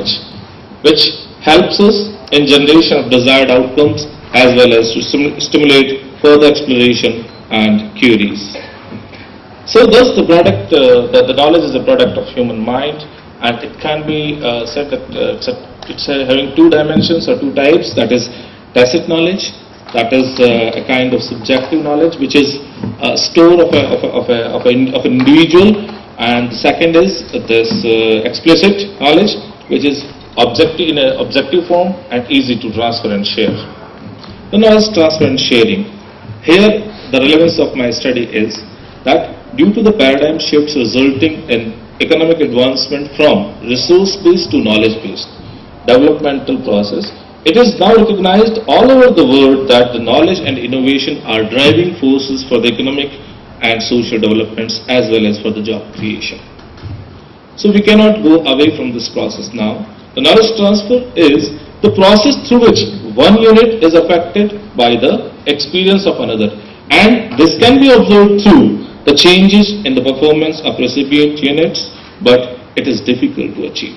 knowledge, which helps us in generation of desired outcomes as well as to stimulate further exploration and queries. So thus the product, the knowledge is a product of human mind, and it can be said that it's having two dimensions or two types, that is tacit knowledge, that is a kind of subjective knowledge which is a store of an individual, and the second is this explicit knowledge which is objective in an objective form and easy to transfer and share. The knowledge transfer and sharing. Here the relevance of my study is that due to the paradigm shifts resulting in economic advancement from resource-based to knowledge-based developmental process, it is now recognized all over the world that the knowledge and innovation are driving forces for the economic and social developments as well as for the job creation. So we cannot go away from this process now. The knowledge transfer is the process through which one unit is affected by the experience of another, and this can be observed through the changes in the performance of recipient units, but it is difficult to achieve.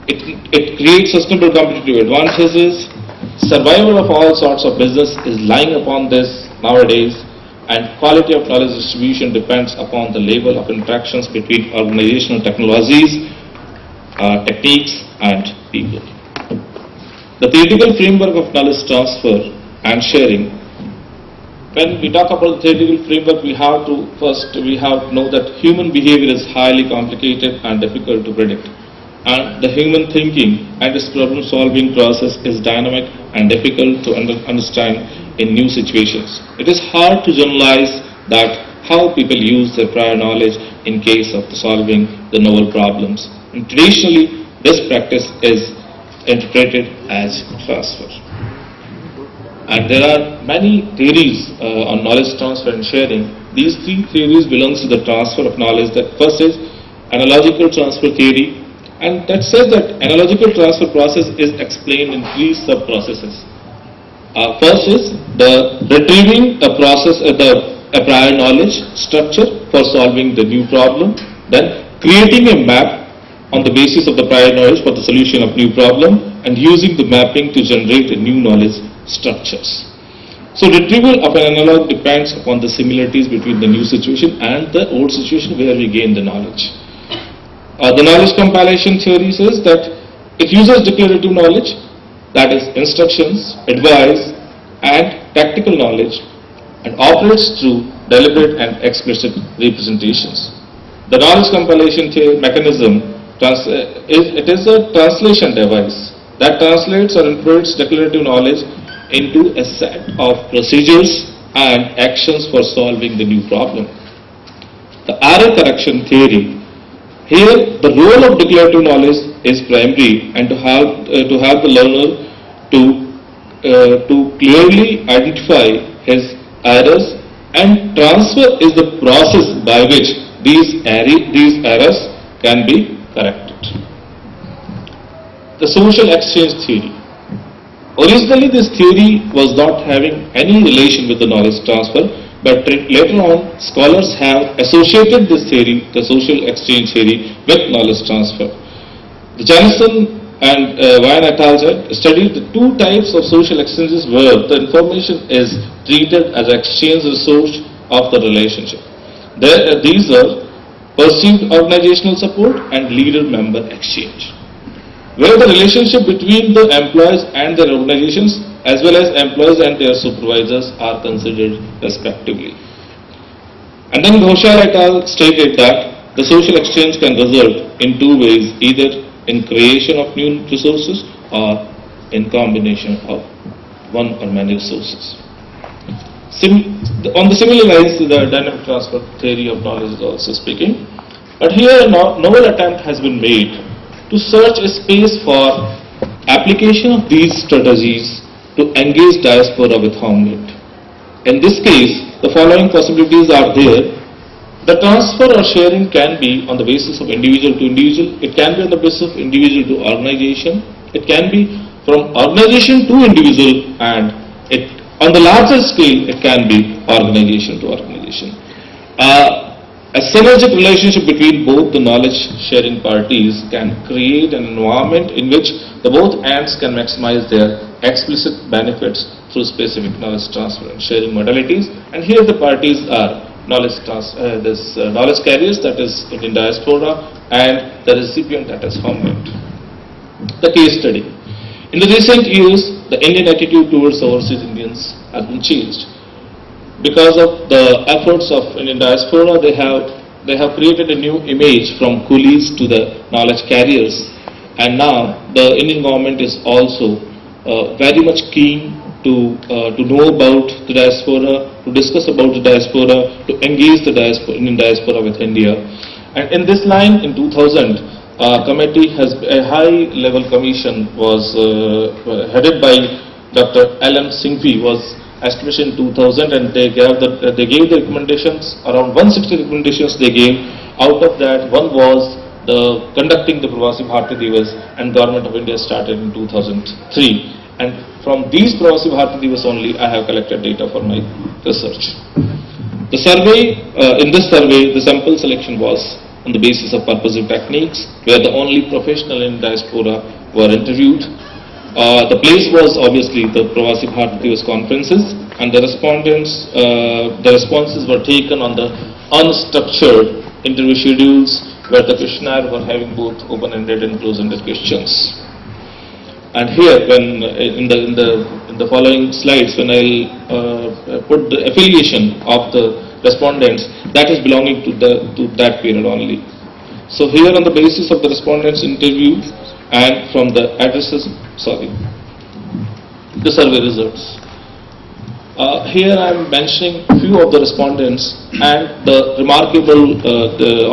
It creates sustainable competitive advantages. Survival of all sorts of business is lying upon this nowadays, and quality of knowledge distribution depends upon the level of interactions between organizational technologies, techniques and people. The theoretical framework of knowledge transfer and sharing. When we talk about the theoretical framework, we have to know that human behavior is highly complicated and difficult to predict, and the human thinking and its problem solving process is dynamic and difficult to understand in new situations. It is hard to generalize that how people use their prior knowledge in case of solving the novel problems. And traditionally, this practice is interpreted as transfer. And there are many theories on knowledge transfer and sharing. These three theories belongs to the transfer of knowledge. That first is analogical transfer theory, and that says that analogical transfer process is explained in three sub-processes. First is the retrieving a prior knowledge structure for solving the new problem, then creating a map on the basis of the prior knowledge for the solution of new problem, and using the mapping to generate a new knowledge structures. So retrieval of an analog depends upon the similarities between the new situation and the old situation where we gain the knowledge. The knowledge compilation theory says that it uses declarative knowledge, that is instructions, advice and tactical knowledge, and operates through deliberate and explicit representations. The knowledge compilation mechanism it is a translation device that translates or interprets declarative knowledge into a set of procedures and actions for solving the new problem. The error correction theory. Here, the role of declarative knowledge is primary, and to help the learner to clearly identify his errors, and transfer is the process by which these errors can be corrected. The social exchange theory. Originally, this theory was not having any relation with the knowledge transfer, but later on, scholars have associated this theory, the social exchange theory, with knowledge transfer. The Janison and Wyan et al. Studied the two types of social exchanges where the information is treated as an exchange resource of the relationship. These are perceived organizational support and leader-member exchange, where the relationship between the employees and their organizations as well as employees and their supervisors are considered respectively. And then Ghoshal et al. Stated that the social exchange can result in two ways, either in creation of new resources or in combination of one or many resources. On the similar lines, the dynamic transfer theory of knowledge is also speaking. But here a novel attempt has been made to search a space for application of these strategies to engage diaspora with homeland. In this case, the following possibilities are there. The transfer or sharing can be on the basis of individual to individual. It can be on the basis of individual to organization. It can be from organization to individual, and on the larger scale, it can be organization to organization. A synergistic relationship between both the knowledge sharing parties can create an environment in which the both ends can maximize their explicit benefits through specific knowledge transfer and sharing modalities. And here the parties are knowledge carriers, that is Indian diaspora, and the recipient, that is homeland. The case study. In the recent years, the Indian attitude towards overseas Indians has been changed. Because of the efforts of Indian diaspora, they have created a new image from coolies to the knowledge carriers, and now the Indian government is also very much keen to know about the diaspora, to discuss about the diaspora, to engage the Indian diaspora with India. And in this line, in 2000, a high-level commission was headed by Dr. L.M. Singhvi was established in 2000, and they gave the recommendations, around 160 recommendations they gave. Out of that, one was conducting the Pravasi Bharati Divas, and Government of India started in 2003. And from these Pravasi Bharati Divas only, I have collected data for my research. The survey, in this survey, the sample selection was on the basis of purposive techniques, where the only professional in diaspora were interviewed. The place was obviously the Pravasi Bharati Divas conferences, and the responses were taken on the unstructured interview schedules, where the questionnaire were having both open-ended and closed-ended questions. And here, when in the following slides, when I'll put the affiliation of the respondents, that is belonging to that period only. So here, on the basis of the respondents interviewed and from the addresses, the survey results. Here I am mentioning few of the respondents and the remarkable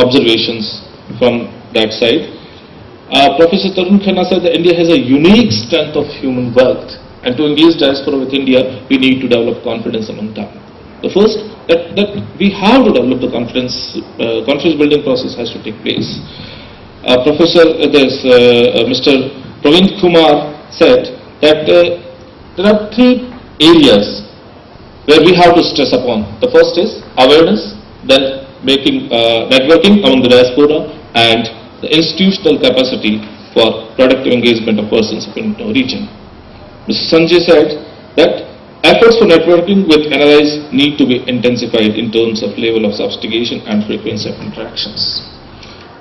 observations from that side. Professor Tarun Khanna said that India has a unique strength of human wealth, and to engage diaspora with India, we need to develop confidence among them. The first, that we have to develop the confidence building process has to take place. Mr. Praveen Kumar said that there are three areas where we have to stress upon. The first is awareness, then making networking among the diaspora, and the institutional capacity for productive engagement of persons in the region. Mr. Sanjay said that efforts for networking with NRIs need to be intensified in terms of level of sophistication and frequency of interactions.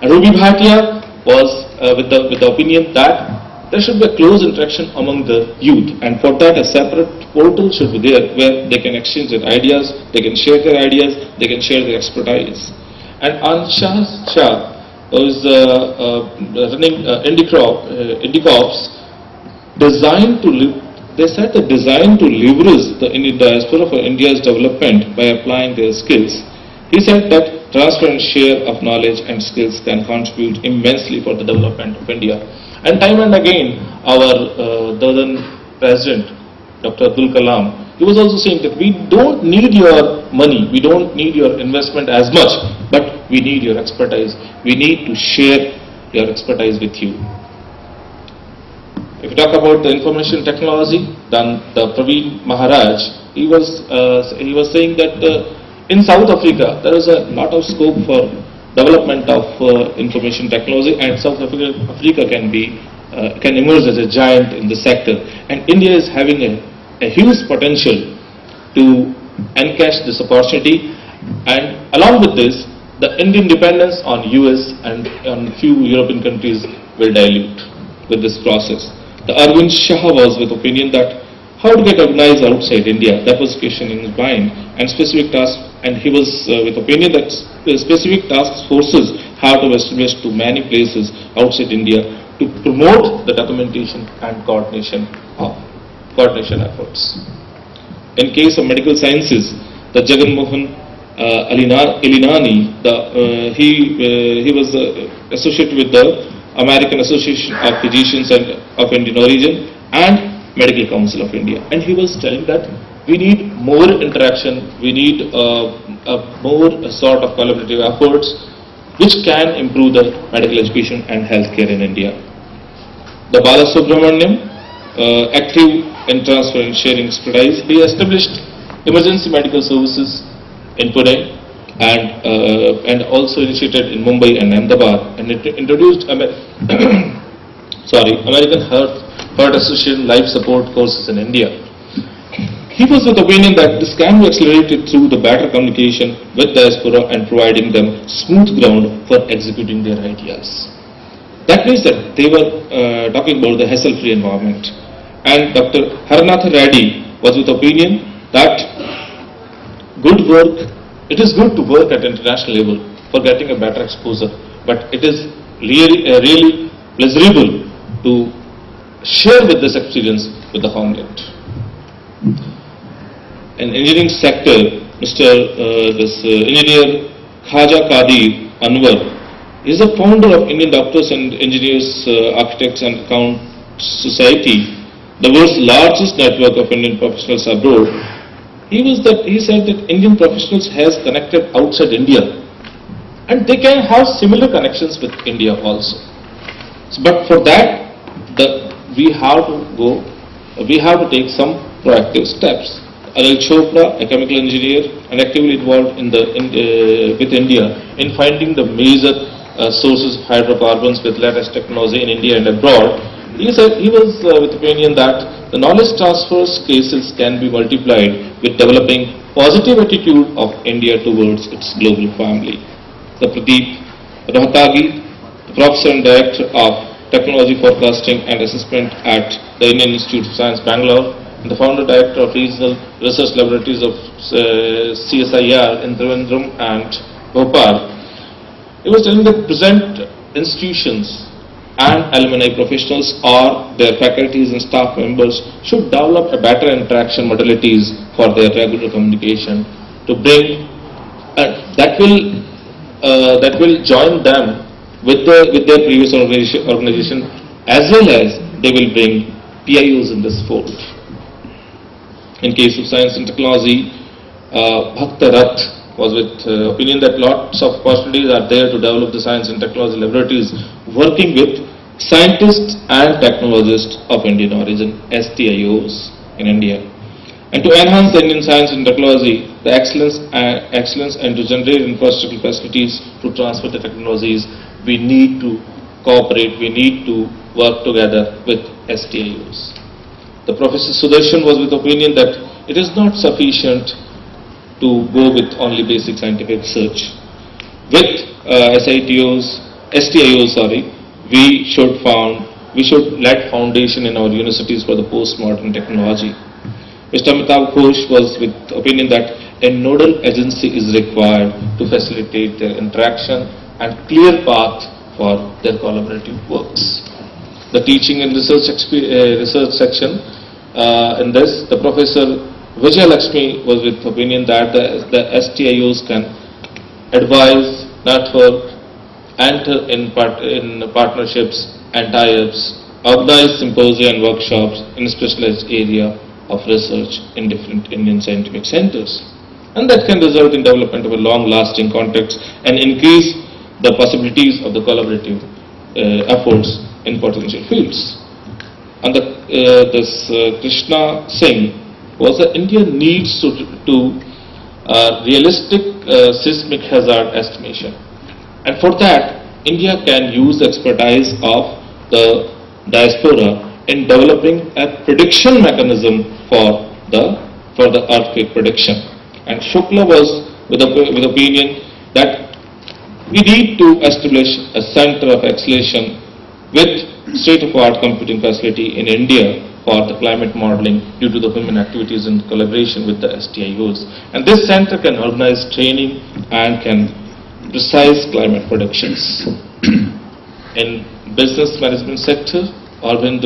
And Ruby Bhatia was with the opinion that there should be a close interaction among the youth, and for that a separate portal should be there where they can exchange their ideas, they can share their ideas, they can share their expertise. And Ansha Shah, who is running IndiCorps, they said the design to leverage the Indian diaspora for India's development by applying their skills. He said that transfer and share of knowledge and skills can contribute immensely for the development of India. And time and again, our Dadan President, Dr. Abdul Kalam, he was also saying that we don't need your money, we don't need your investment as much, but we need your expertise. We need to share your expertise with you. If you talk about the information technology, then the Praveen Maharaj, he was saying that in South Africa there is a lot of scope for development of information technology, and South Africa can emerge as a giant in the sector, and India is having a huge potential to encash this opportunity. And along with this, the Indian dependence on US and on few European countries will dilute with this process. The Arvind Shah was with opinion that how to get organized outside India, that was question in his mind, and specific tasks, and he was with opinion that specific task forces have to be established to many places outside India to promote the documentation and coordination efforts. In case of medical sciences, the Jagan Mohan Elinani, he was associated with the American Association of Physicians of Indian Origin and Medical Council of India, and he was telling that we need more interaction, we need more sort of collaborative efforts which can improve the medical education and healthcare in India. The Bala Subramaniam, active in transfer and sharing expertise, he established emergency medical services in Pune, and also initiated in Mumbai and Ahmedabad, and it introduced American Heart Association life support courses in India. He was of the opinion that this can be accelerated through the better communication with diaspora and providing them smooth ground for executing their ideas. That means that they were talking about the hassle-free environment. And Dr. Haranatha Reddy was with the opinion that it is good to work at international level for getting a better exposure, but it is really pleasurable to share with this experience with the homeland. In engineering sector, engineer Khaja Qadir Anwar is the founder of Indian Doctors and Engineers, Architects and Account Society, the world's largest network of Indian professionals abroad. He said that Indian professionals has connected outside India, and they can have similar connections with India also. But for that, we have to take some proactive steps. Anil Chopra, a chemical engineer and actively involved with India in finding the major sources of hydrocarbons with latest technology in India and abroad. He said he was with the opinion that the knowledge transfer cases can be multiplied with developing positive attitude of India towards its global family. The Pradeep Rohatagi, the Professor and Director of Technology Forecasting and Assessment at the Indian Institute of Science, Bangalore, and the Founder Director of Regional Research Laboratories of CSIR in Trivandrum and Bhopal. He was telling that present institutions and alumni professionals or their faculties and staff members should develop a better interaction modalities for their regular communication to bring that will join them with their previous organization, as well as they will bring PIOs in this fold. In case of science and technology, Bhakta Rath was with opinion that lots of possibilities are there to develop the science and technology laboratories working with scientists and technologists of Indian origin, STIOs in India. And to enhance the Indian science and technology, the excellence and to generate infrastructural facilities to transfer the technologies, we need to cooperate, we need to work together with STIOs. The Professor Sudarshan was with opinion that it is not sufficient to go with only basic scientific research. With STIOs, we should let foundation in our universities for the postmodern technology. Mr. Amitabh Ghosh was with opinion that a nodal agency is required to facilitate their interaction and clear path for their collaborative works. The teaching and research section, in this, the Professor Vijay Lakshmi was with opinion that the STIOs can advise, network, enter in partnerships and tie-ups, organize symposia and workshops in a specialized area of research in different Indian scientific centers. And that can result in development of a long-lasting context and increase the possibilities of the collaborative efforts in potential fields. And Krishna Singh was that India needs to realistic seismic hazard estimation. And for that, India can use the expertise of the diaspora in developing a prediction mechanism for the earthquake prediction. And Shukla was with opinion that we need to establish a center of excellence with state-of-the-art computing facility in India for the climate modeling due to the human activities in collaboration with the STIOs. And this center can organize training and can precise climate predictions. In business management sector, Arvind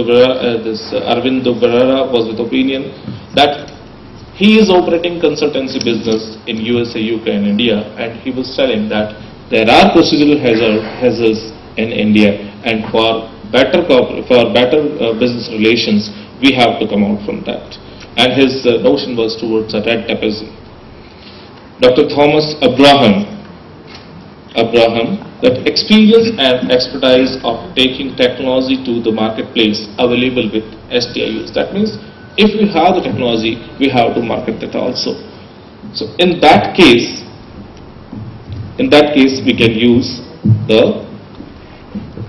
Barara was with opinion that he is operating consultancy business in USA, UK and India, and he was telling that there are procedural hazards in India, and for better business relations, we have to come out from that. And his notion was towards a red tapeism. Dr. Thomas Abraham, that experience and expertise of taking technology to the marketplace available with STIOs. That means if we have the technology, we have to market that also. So in that case, In that case, we can use the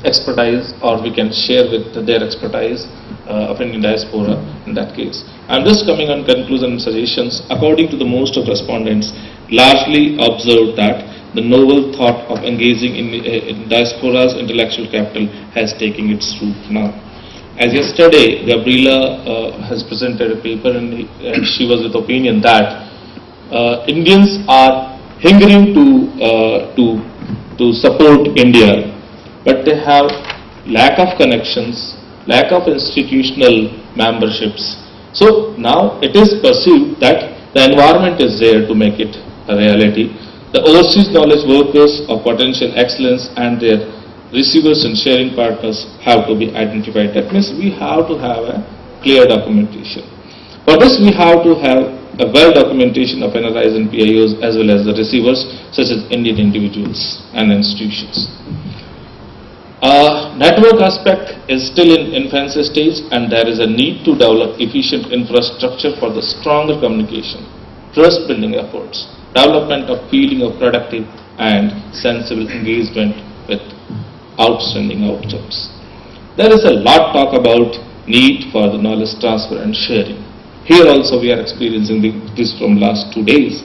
expertise, or we can share with their expertise of Indian diaspora in that case. I'm just coming on conclusion and suggestions. According to the most of respondents, largely observed that the novel thought of engaging in diaspora's intellectual capital has taken its root now. As yesterday, Gabriela has presented a paper, and she was with opinion that Indians are hungering to support India, but they have lack of connections, lack of institutional memberships. So now it is perceived that the environment is there to make it a reality. The overseas knowledge workers of potential excellence and their receivers and sharing partners have to be identified. That means we have to have a clear documentation. For this, we have to have a well documentation of NRIs and PIOs as well as the receivers, such as Indian individuals and institutions. Network aspect is still in infancy stage, and there is a need to develop efficient infrastructure for the stronger communication, trust building efforts, development of feeling of productive and sensible engagement with outstanding outcomes. There is a lot talk about need for the knowledge transfer and sharing. Here also we are experiencing this from last 2 days.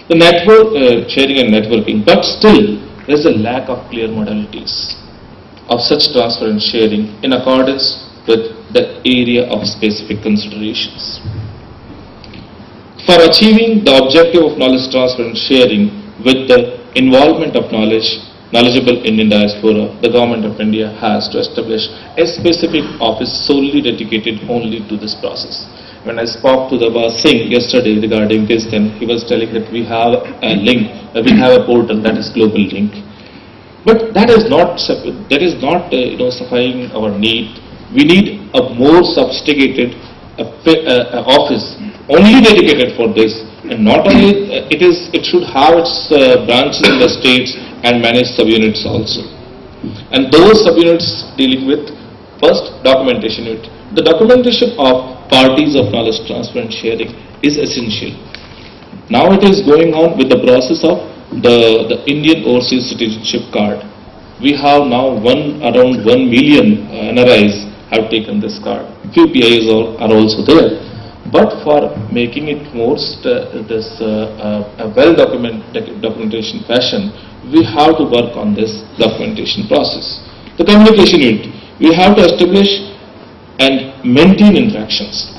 The network sharing and networking, but still there is a lack of clear modalities of such transfer and sharing in accordance with the area of specific considerations. For achieving the objective of knowledge transfer and sharing with the involvement of knowledgeable Indian diaspora, the Government of India has to establish a specific office solely dedicated only to this process. When I spoke to the Singh yesterday regarding this, then he was telling that we have a link, we have a portal, that is Global Link. But that is not supplying our need. We need a more sophisticated office only dedicated for this, and not only it should have its branches in the states and manage subunits also. And those subunits dealing with first documentation unit. The documentation of parties of knowledge transfer and sharing is essential. Now it is going on with the process of the Indian Overseas Citizenship Card. We have now around 1 million NRIs have taken this card. Few PIs are also there. But for making it more a well documentation fashion, we have to work on this documentation process. The communication unit, we have to establish and maintain interactions.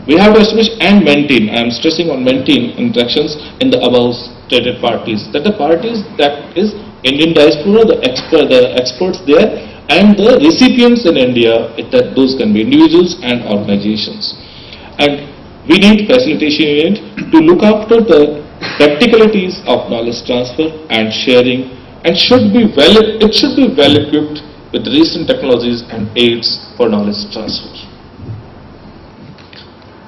We have to establish and maintain, I am stressing on maintain interactions in the above stated parties. That the parties, that is Indian diaspora, the experts there, and the recipients in India, that those can be individuals and organizations. And we need facilitation unit to look after the practicalities of knowledge transfer and sharing, and it should be well equipped with recent technologies and aids for knowledge transfer.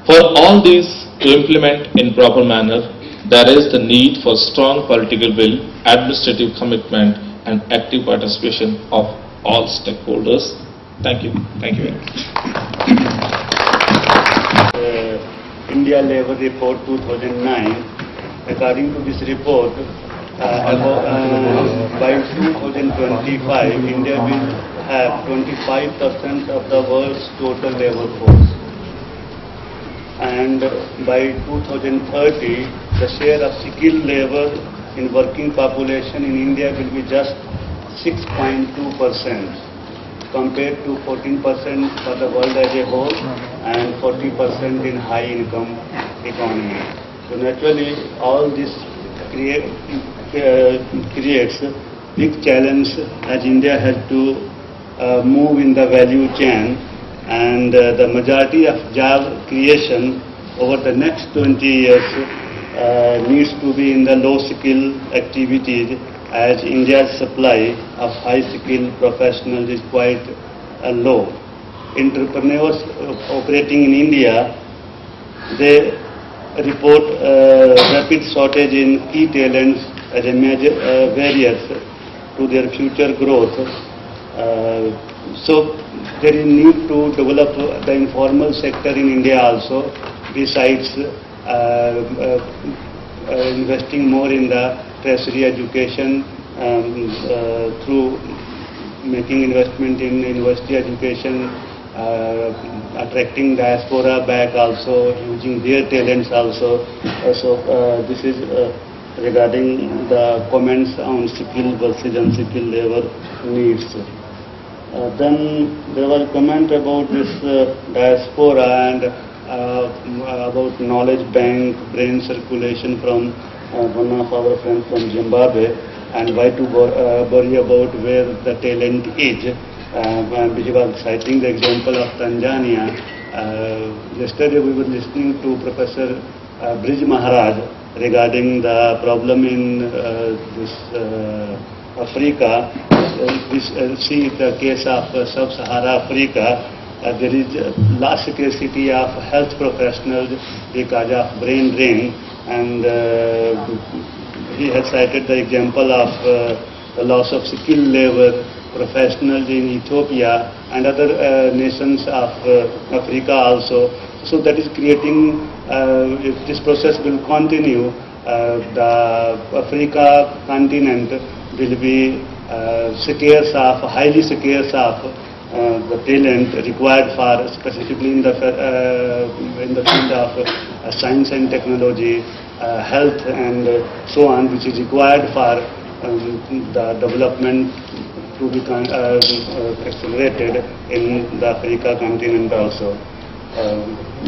For all these to implement in proper manner, there is the need for strong political will, administrative commitment, and active participation of all stakeholders. Thank you. Thank you very much. India Labour Report 2009. According to this report, by 2025, India will have 25% of the world's total labour force. And by 2030, the share of skilled labour in working population in India will be just 6.2%, compared to 14% for the world as a whole and 40% in high-income economy. So naturally, all this creates a big challenge, as India has to move in the value chain, and the majority of job creation over the next 20 years needs to be in the low-skill activities, as India's supply of high-skilled professionals is quite low. Entrepreneurs operating in India, they report rapid shortage in key talents as a major barrier to their future growth. So there is need to develop the informal sector in India also, besides investing more in the tertiary education through making investment in university education, attracting diaspora back also, using their talents also. This is regarding the comments on skilled versus unskilled labor needs. Then there was a comment about this diaspora and about knowledge bank, brain circulation from one of our friends from Zimbabwe, and why to worry about where the talent is. Which was citing the example of Tanzania. Yesterday we were listening to Professor Brij Maharaj regarding the problem in Africa. See the case of Sub-Sahara Africa. There is large scarcity of health professionals because of brain drain, and he has cited the example of the loss of skilled labor professionals in Ethiopia and other nations of Africa also. So that is creating, if this process will continue, the Africa continent will be highly scarce of the talent required for, specifically in the field of science and technology, health and so on, which is required for the development to be accelerated in the Africa continent also.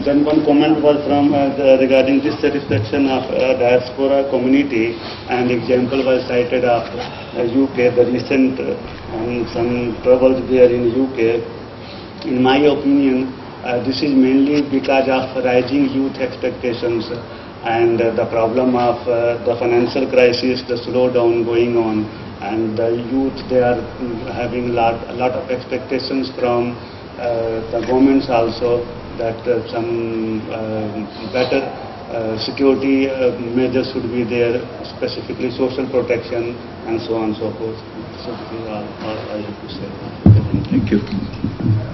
Then one comment was from regarding dissatisfaction of diaspora community, and example was cited of UK, the recent some troubles there in UK. In my opinion, this is mainly because of rising youth expectations and the problem of the financial crisis, the slowdown going on, and the youth, they are having a lot of expectations from the governments also, that some better security measures should be there, specifically social protection and so on and so forth. So this is all I have to say. Thank you.